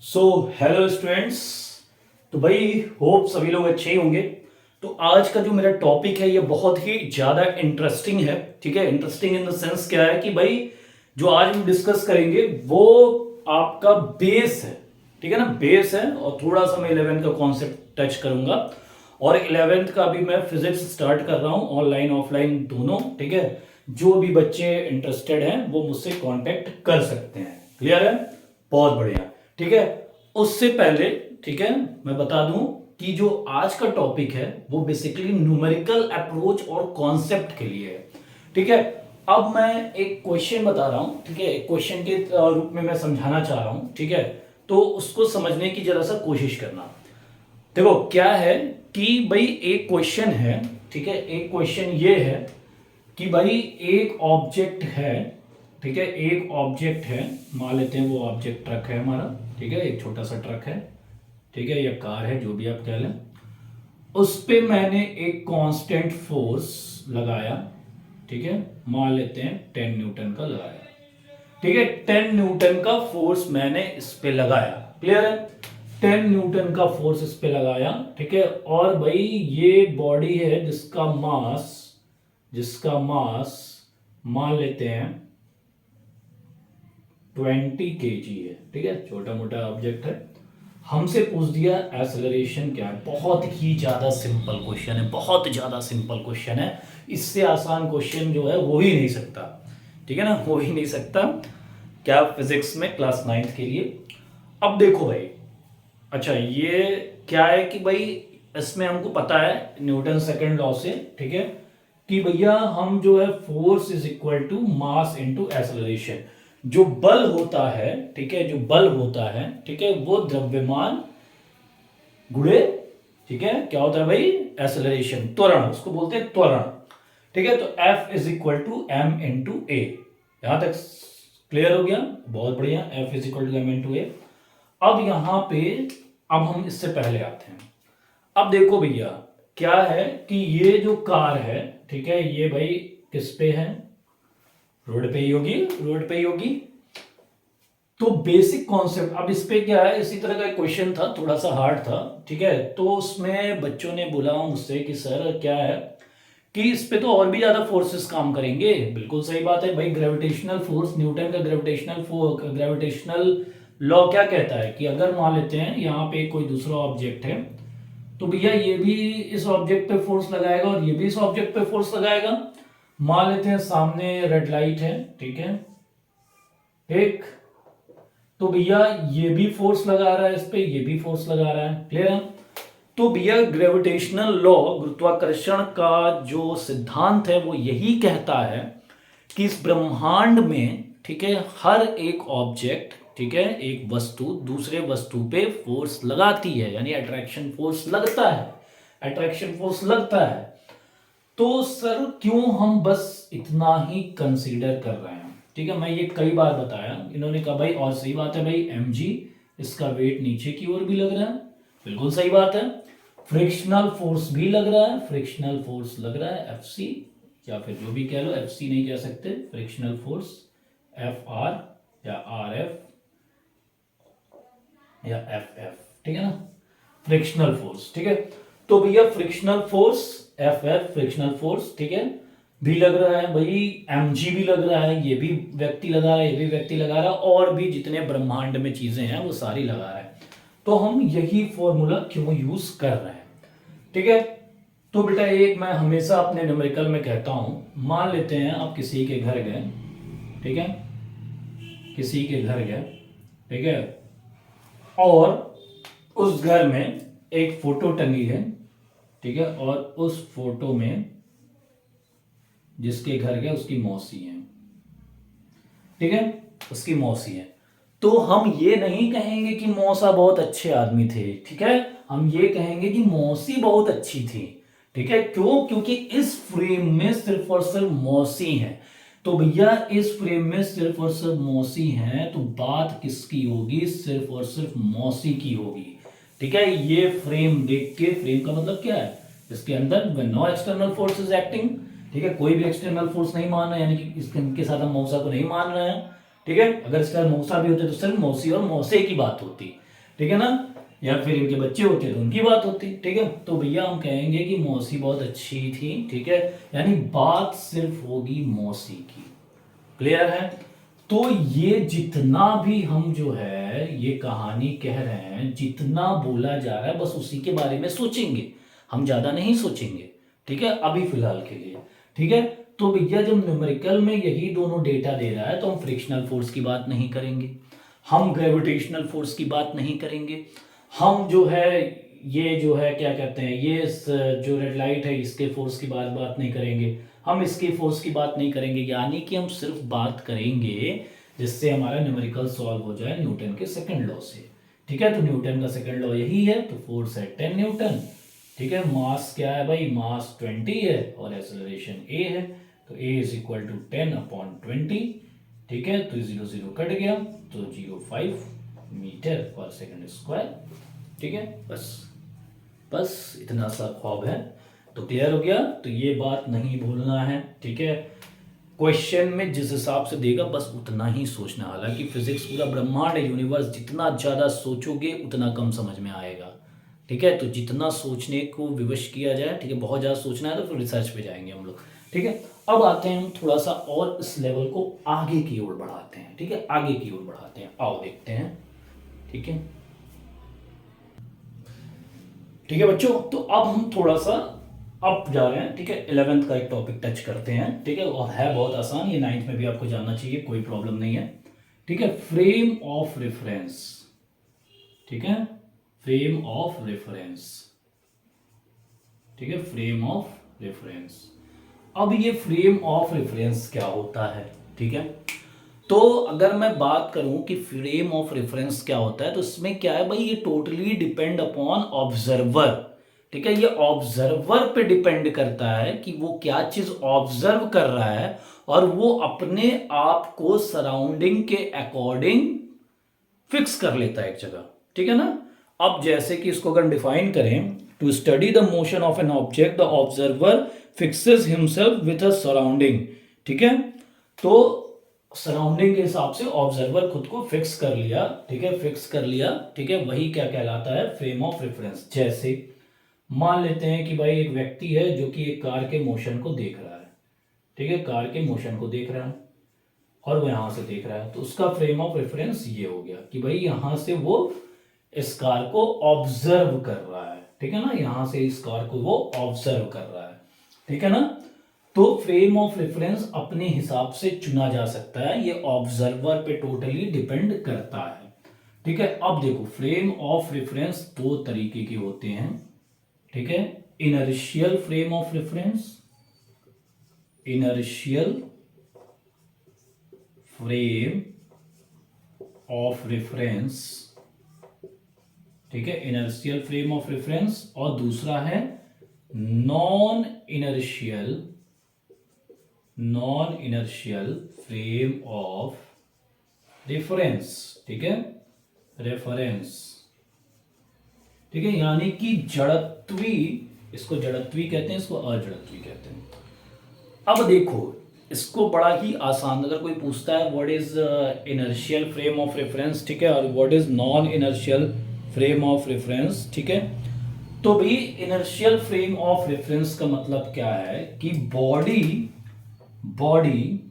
So hello students. तो भाई hope सभी लोग अच्छे ही होंगे। तो आज का जो मेरा टॉपिक है ये बहुत ही ज़्यादा इंटरेस्टिंग है। ठीक है, इंटरेस्टिंग इन द सेंस क्या है कि भाई जो आज हम डिस्कस करेंगे वो आपका बेस है। ठीक है ना, बेस है। और थोड़ा सा मैं 11 का कॉन्सेप्ट टच करूंगा। और 11th का भी मैं फिजिक्स स्टार्ट कर रहा हूँ, ऑनलाइन ऑफलाइन दोनों। ठीक है, जो भी बच्चे इंटरेस्टेड हैं वो मुझसे कांटेक्ट कर सकते हैं। क्लियर है? बहुत बढ़िया। ठीक है, उससे पहले ठीक है मैं बता दूं कि जो आज का टॉपिक है वो बेसिकली न्यूमेरिकल अप्रोच और कॉन्सेप्ट के लिए है। ठीक है, अब मैं एक क्वेश्चन बता रहा हूं। ठीक है, एक क्वेश्चन के रूप में मैं समझाना चाह रहा हूं। ठीक है, तो उसको समझने की जरा सा कोशिश करना। देखो क्या है कि भाई एक क्वेश्चन है। ठीक है, एक क्वेश्चन ये है कि भाई एक ऑब्जेक्ट है। ठीक है, एक ऑब्जेक्ट है, मान लेते हैं वो ऑब्जेक्ट ट्रक है हमारा। ठीक है, एक छोटा सा ट्रक है। ठीक है, या कार है, जो भी आप कह लें। उस पे मैंने एक कांस्टेंट फोर्स लगाया। ठीक है, मान लेते हैं 10 न्यूटन का लगाया। ठीक है, 10 न्यूटन का फोर्स मैंने इस पे लगाया। क्लियर है? 10 न्यूटन का फोर्स इस पे लगाया। ठीक है, और भाई ये बॉडी है जिसका मास मान लेते हैं 20 kg है। ठीक है, छोटा मोटा ऑब्जेक्ट है। हमसे पूछ दिया एक्सेलरेशन क्या है। बहुत ही ज्यादा सिंपल क्वेश्चन है, बहुत ज्यादा सिंपल क्वेश्चन है। इससे आसान क्वेश्चन जो है वो ही नहीं सकता। ठीक है ना, हो ही नहीं सकता। क्या फिजिक्स में क्लास 9th के लिए। अब देखो भाई, अच्छा ये क्या है कि भाई इसमें हमको पता है न्यूटन सेकंड लॉ से। ठीक है, कि भैया हम जो है force is equal to mass into acceleration. जो बल होता है, ठीक है, जो बल होता है, ठीक है, वो द्रव्यमान गुणे, ठीक है, क्या होता है भाई, एक्सेलरेशन, त्वरण, उसको बोलते हैं त्वरण। ठीक है, तो F is equal to M into A. यहां तक क्लियर हो गया? बहुत बढ़िया। F is equal to M into A. अब यहां पे अब हम इससे पहले आते हैं। अब देखो भैया क्या है कि ये जो कार है, ठीक है, ये भाई किस पे है? रोड पे ही होगी, रोड पे ही होगी। तो बेसिक कॉन्सेप्ट अब इस पे क्या है, इसी तरह का क्वेश्चन था, थोड़ा सा हार्ड था। ठीक है, तो उसमें बच्चों ने बोला मुझसे कि सर क्या है कि इस पे तो और भी ज्यादा फोर्सेस काम करेंगे। बिल्कुल सही बात है भाई, ग्रेविटेशनल फोर्स, न्यूटन का ग्रेविटेशनल लॉ क्या कहता है कि अगर मान लेते हैं यहाँ पे कोई दूसरा ऑब्जेक्ट है, तो भैया ये भी इस ऑब्जेक्ट पे फोर्स लगाएगा और ये भी इस ऑब्जेक्ट पे फोर्स लगाएगा। मान लेते हैं सामने रेड लाइट है। ठीक है, एक, तो भैया ये भी फोर्स लगा रहा है इस पे, ये भी फोर्स लगा रहा है। क्लियर है? तो भैया ग्रेविटेशनल लॉ, गुरुत्वाकर्षण का जो सिद्धांत है वो यही कहता है कि इस ब्रह्मांड में, ठीक है, हर एक ऑब्जेक्ट, ठीक है, एक वस्तु दूसरे वस्तु पे फोर्स लगाती है, यानी अट्रैक्शन फोर्स लगता है, अट्रैक्शन फोर्स लगता है। तो सर क्यों हम बस इतना ही कंसीडर कर रहे हैं? ठीक है, मैं ये कई बार बताया, इन्होंने कहा भाई और सही बात है भाई, mg, इसका वेट नीचे की ओर भी लग रहा है। बिल्कुल सही बात है। फ्रिक्शनल फोर्स भी लग रहा है, फ्रिक्शनल फोर्स लग रहा है एफ या फिर जो भी कह लो, एफ नहीं कह सकते, फ्रिक्शनल फोर्स एफ या आर या एफ। ठीक है ना, फ्रिक्शनल फोर्स। ठीक है, तो भैया frictional force F frictional force, ठीक है, भी लग रहा है भाई, mg भी लग रहा है, ये भी व्यक्ति लगा रहा है, ये भी व्यक्ति लगा रहा है, और भी जितने ब्रह्मांड में चीजें हैं वो सारी लगा रहा है। तो हम यही फॉर्मूला क्यों यूज कर रहे हैं? ठीक है, तो बेटा एक मैं हमेशा अपने न्यूमेरिकल में कहता हूं, मान लेते हैं आप किसी के घर गए। ठीक है, किसी के घर गए, ठीक है, और उस घर में एक फोटो टंगी है। ठीक है, और उस फोटो में जिसके घर गए उसकी मौसी है। ठीक है, उसकी मौसी है। तो हम ये नहीं कहेंगे कि मौसा बहुत अच्छे आदमी थे। ठीक है, हम ये कहेंगे कि मौसी बहुत अच्छी थी। ठीक है, क्यों? क्योंकि इस फ्रेम में सिर्फ और सिर्फ मौसी है। तो भैया इस फ्रेम में सिर्फ और सिर्फ मौसी है, तो बात किसकी होगी? सिर्फ और सिर्फ मौसी की होगी। ठीक है, ये फ्रेम देख के, फ्रेम का मतलब क्या है, इसके अंदर no external force is acting. ठीक है, कोई भी एक्सटर्नल फोर्स नहीं मान रहा है, यानी कि इसके साथ हम मौसा को नहीं मान रहे हैं। ठीक है, अगर इसका मौसा भी होते तो सिर्फ मौसी और मौसे की बात होती। ठीक है ना, या फिर इनके बच्चे होते तो उनकी बात होती, ठीक है। तो भैया हम कहेंगे कि मौसी बहुत अच्छी थी, ठीक है, यानी बात सिर्फ होगी मौसी की। क्लियर है। तो ये जितना भी हम जो है ये कहानी कह रहे हैं, जितना बोला जा रहा है बस उसी के बारे में सोचेंगे, हम ज्यादा नहीं सोचेंगे, ठीक है, अभी फिलहाल के लिए, ठीक है। तो भैया जब न्यूमेरिकल में यही दोनों डेटा दे रहा है तो हम फ्रिक्शनल फोर्स की बात नहीं करेंगे, हम ग्रेविटेशनल फोर्स की बात नहीं करेंगे, हम जो है ये जो है क्या कहते हैं ये जो रेड लाइट है इसके फोर्स की बात नहीं करेंगे, हम इसके फोर्स की बात नहीं करेंगे, यानी कि हम सिर्फ बात करेंगे जिससे हमारा न्यूमेरिकल सॉल्व हो जाए न्यूटन के सेकंड लॉ से, ठीक है। तो न्यूटन का सेकंड लॉ यही है, तो फोर्स है 10 न्यूटन, ठीक है। मास क्या है भाई, मास 20 है और एक्सेलरेशन a है, तो a इज इक्वल टू 10/20, ठीक है। तो 0 0 कट गया, तो 0.5 मीटर पर सेकंड स्क्वायर, ठीक है। बस इतना सा ख्वाब है, तो क्लियर हो गया। तो ये बात नहीं भूलना है, ठीक है। क्वेश्चन में जिस हिसाब से देगा बस उतना ही सोचना, हालांकि फिजिक्स पूरा ब्रह्मांड है, यूनिवर्स, जितना ज़्यादा सोचोगे उतना कम समझ में आएगा, ठीक है। तो जितना सोचने को विवश किया जाए, ठीक है, बहुत ज़्यादा सोचना है तो फिर रिसर्च पे जाएंगे हम लोग, ठीक है। अब आते हैं हम थोड़ा सा और इस लेवल को आगे की ओर बढ़ाते हैं, ठीक है, आगे की ओर बढ़ाते हैं, आओ देखते हैं, ठीक है। ठीक है बच्चों, तो अब हम थोड़ा सा अप जा रहे हैं, ठीक है, 11th का एक टॉपिक टच करते हैं, ठीक है, और है बहुत आसान, ये 9th में भी आपको जानना चाहिए, कोई प्रॉब्लम नहीं है, ठीक है। फ्रेम ऑफ रेफरेंस, ठीक है, फ्रेम ऑफ रेफरेंस, ठीक है, फ्रेम ऑफ रेफरेंस। अब ये फ्रेम ऑफ रेफरेंस क्या होता है, ठीक है। तो अगर मैं बात करूं कि फ्रेम ऑफ रेफरेंस क्या होता है, तो इसमें क्या है भाई, ये टोटली डिपेंड अपॉन ऑब्जर्वर, ठीक है। ये ऑब्जर्वर पे डिपेंड करता है कि वो क्या चीज ऑब्जर्व कर रहा है और वो अपने आप को सराउंडिंग के अकॉर्डिंग फिक्स कर लेता है एक जगह, ठीक है ना। अब जैसे कि इसको अगर डिफाइन करें, to study the motion of an object the observer fixes himself with a surrounding, ठीक है। तो सराउंडिंग के हिसाब से ऑब्जर्वर खुद को फिक्स कर लिया, ठीक है, फिक्स कर लिया, ठीक है, वही क्या कहलाता है, फ्रेम ऑफ रेफरेंस। जैसे मान लेते हैं कि भाई एक व्यक्ति है जो कि एक कार के मोशन को देख रहा है, ठीक है, कार के मोशन को देख रहा है और वो यहां से देख रहा है, तो उसका फ्रेम ऑफ रेफरेंस ये हो गया कि भाई यहां से वो इस कार को ऑब्जर्व कर रहा है, ठीक है ना, यहां से इस कार को वो ऑब्जर्व कर रहा है, ठीक है ना। तो फ्रेम ऑफ रेफरेंस अपने हिसाब से चुना जा सकता है, ये ऑब्जर्वर पे टोटली डिपेंड करता है, ठीक है। अब देखो फ्रेम ऑफ रेफरेंस दो तरीके के होते हैं, ठीक है, inertial frame of reference, inertial frame of reference, ठीक है, इनर्शियल फ्रेम ऑफ रेफरेंस, और दूसरा है non inertial frame of reference, ठीक है, रेफरेंस, ठीक है, यानी कि जड़त्वी, इसको जड़त्वी कहते हैं, इसको अजड़त्वी कहते हैं। अब देखो इसको बड़ा ही आसान, अगर कोई पूछता है what is inertial frame of reference, ठीक है, और what is non inertial frame of reference, ठीक है, तो भाई इनर्शियल फ्रेम ऑफ रेफरेंस का मतलब क्या है कि बॉडी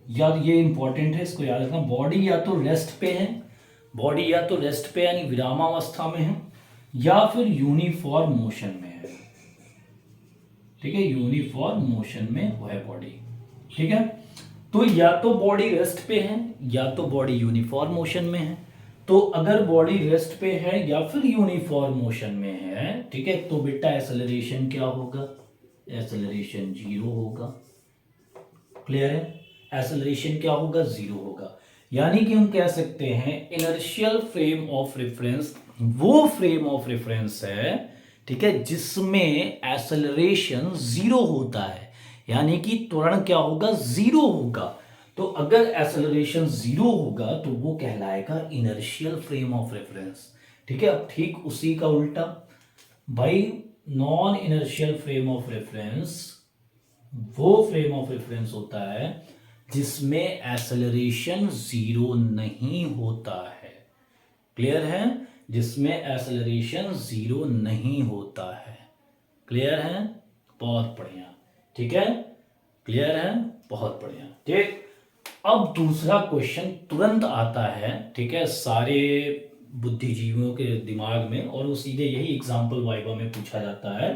या ये इंपॉर्टेंट है, इसको याद रखना, बॉडी या तो रेस्ट पे है, बॉडी या तो रेस्ट पे यानी विरामावस्था में है, या फिर यूनिफॉर्म मोशन में है, ठीक है, यूनिफॉर्म मोशन में वो है बॉडी, ठीक है। तो या तो बॉडी रेस्ट पे है या तो बॉडी यूनिफॉर्म मोशन में है, तो अगर बॉडी रेस्ट पे है या फिर यूनिफॉर्म मोशन में है, ठीक है, तो बेटा एक्सेलरेशन क्या होगा, एक्सेलरेशन 0 होगा, क्लियर है, एक्सेलरेशन क्या होगा, 0 होगा। यानी कि हम कह सकते हैं इनर्शियल फ्रेम ऑफ रेफरेंस वो फ्रेम ऑफ रेफरेंस है, ठीक है, जिसमें एक्सेलरेशन 0 होता है, यानी कि त्वरण क्या होगा, 0 होगा। तो अगर एक्सेलरेशन 0 होगा तो वो कहलाएगा इनर्शियल फ्रेम ऑफ रेफरेंस, ठीक है। अब ठीक उसी का उल्टा भाई, non inertial frame of reference वो फ्रेम ऑफ रेफरेंस होता है जिसमें एक्सेलरेशन 0 नहीं होता है, क्लियर है, जिसमें एक्सेलरेशन जीरो नहीं होता है। क्लियर है? बहुत बढ़िया। ठीक है, क्लियर है, बहुत बढ़िया। ठीक, अब दूसरा क्वेश्चन तुरंत आता है, ठीक है, सारे बुद्धिजीवियों के दिमाग में, और वो सीधे यही एग्जाम्पल वाइवा में पूछा जाता है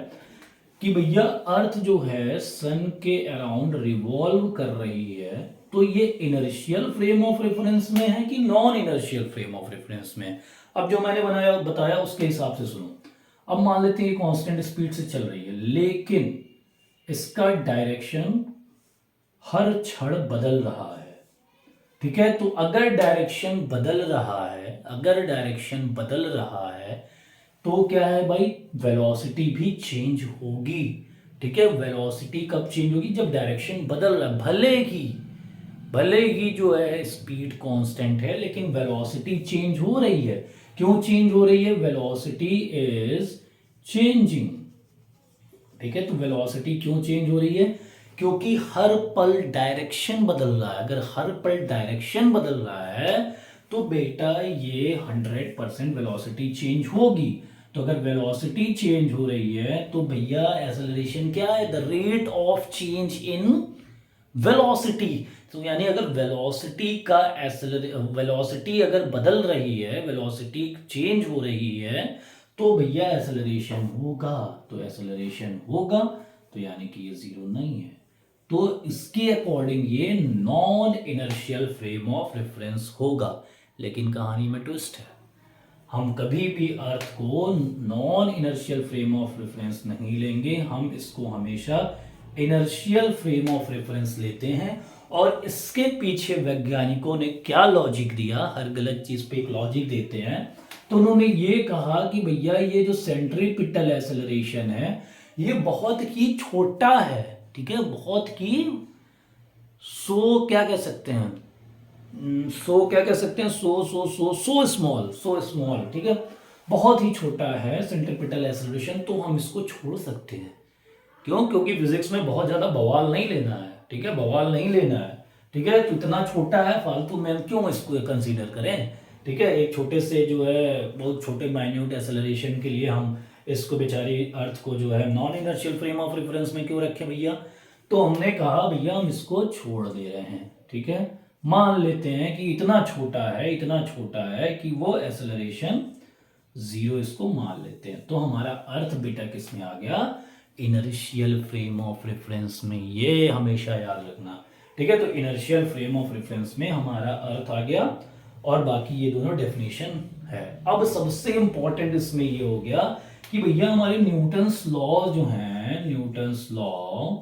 कि भैया अर्थ जो है सन के अराउंड रिवॉल्व कर रही है, तो ये इनर्शियल फ्रेम ऑफ रेफरेंस में है कि non inertial frame of reference में। अब जो मैंने बताया उसके हिसाब से सुनो। अब मान लेते हैं कांस्टेंट स्पीड से चल रही है, लेकिन इसका डायरेक्शन हर क्षण बदल रहा है। ठीक है, तो अगर डायरेक्शन बदल रहा है, अगर डायरेक्शन बदल रहा है तो क्या है भाई, वेलोसिटी भी चेंज होगी। ठीक है, वेलोसिटी कब चेंज होगी, जब डायरेक्शन बदल रहा है। भले ही जो है स्पीड कांस्टेंट है, लेकिन वेलोसिटी चेंज हो रही है। क्यों चेंज हो रही है? Velocity is changing. ठीक है, तो वेलोसिटी क्यों चेंज हो रही है? क्योंकि हर पल डायरेक्शन बदल रहा है। अगर हर पल डायरेक्शन बदल रहा है तो बेटा ये 100% वेलोसिटी चेंज होगी। तो अगर वेलोसिटी चेंज हो रही है तो भैया एक्सेलरेशन क्या है? The rate of change in velocity. तो यानी अगर वेलोसिटी अगर बदल रही है, वेलोसिटी चेंज हो रही है, तो भैया एक्सेलरेशन होगा। तो एक्सेलरेशन होगा, तो यानी कि ये जीरो नहीं है। तो इसके अकॉर्डिंग ये non inertial frame of reference होगा। लेकिन कहानी में ट्विस्ट है, हम कभी भी अर्थ को non inertial frame of reference नहीं लेंगे, हम इसको हमेशा इनर्शियल फ्रेम ऑफ रेफरेंस लेते हैं। और इसके पीछे वैज्ञानिकों ने क्या लॉजिक दिया, हर गलत चीज पे एक लॉजिक देते हैं। तो उन्होंने ये कहा कि भैया ये जो सेंट्रीपिटल एक्सेलरेशन है ये बहुत ही छोटा है। ठीक है, बहुत ही क्या कह सकते हैं, क्या कह सकते हैं, सो स्मॉल। ठीक है, बहुत ही छोटा है सेंट्रीपिटल एक्सेलरेशन, तो हम इसको छोड़ सकते हैं। क्यों? क्योंकि फिजिक्स में बहुत ज्यादा बवाल नहीं लेना है। ठीक है, बवाल नहीं लेना है। ठीक है, तो इतना छोटा है, फालतू में हम क्यों इसको कंसीडर करें। ठीक है, एक छोटे से जो है बहुत छोटे माइन्यूट एक्सेलरेशन के लिए हम इसको बेचारी अर्थ को जो है non inertial frame of reference में क्यों रखें भैया। तो हमने कहा भैया हम इसको छोड़ दे रहे हैं। ठीक है, मान लेते हैं कि इतना छोटा है कि वो एक्सेलरेशन जीरो, इसको मान लेते हैं। तो हमारा अर्थ बेटा किस में आ गया? इनर्शियल फ्रेम ऑफ रेफरेंस में। ये हमेशा याद रखना। ठीक है, तो इनर्शियल फ्रेम ऑफ रेफरेंस में हमारा अर्थ आ गया, और बाकी ये दोनों डेफिनेशन है। अब सबसे इंपॉर्टेंट इसमें ये हो गया कि भैया हमारे न्यूटन्स लॉ जो हैं, न्यूटन्स लॉ,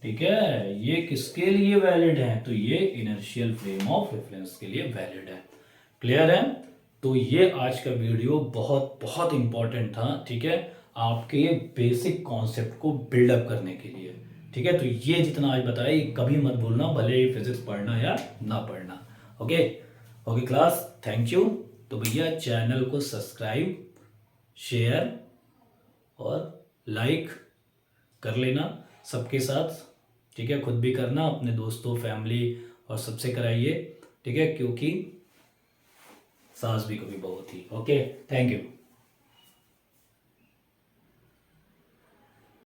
ठीक है, ये किसके लिए वैलिड है? तो ये इनर्शियल फ्रेम ऑफ रेफरेंस के लिए वैलिड है। क्लियर है? तो ये आज का वीडियो बहुत बहुत इंपॉर्टेंट था। ठीक है, आपके बेसिक कॉन्सेप्ट को बिल्डअप करने के लिए। ठीक है, तो ये जितना आज बताया ये कभी मत भूलना, भले ही फिजिक्स पढ़ना या ना पढ़ना। Okay okay class, thank you. तो भैया चैनल को सब्सक्राइब, शेयर और लाइक कर लेना सबके साथ। ठीक है, खुद भी करना, अपने दोस्तों, फैमिली और सबसे कराइए। ठीक है, क्योंकि सास भी कभी बहू थी। Okay, thank you.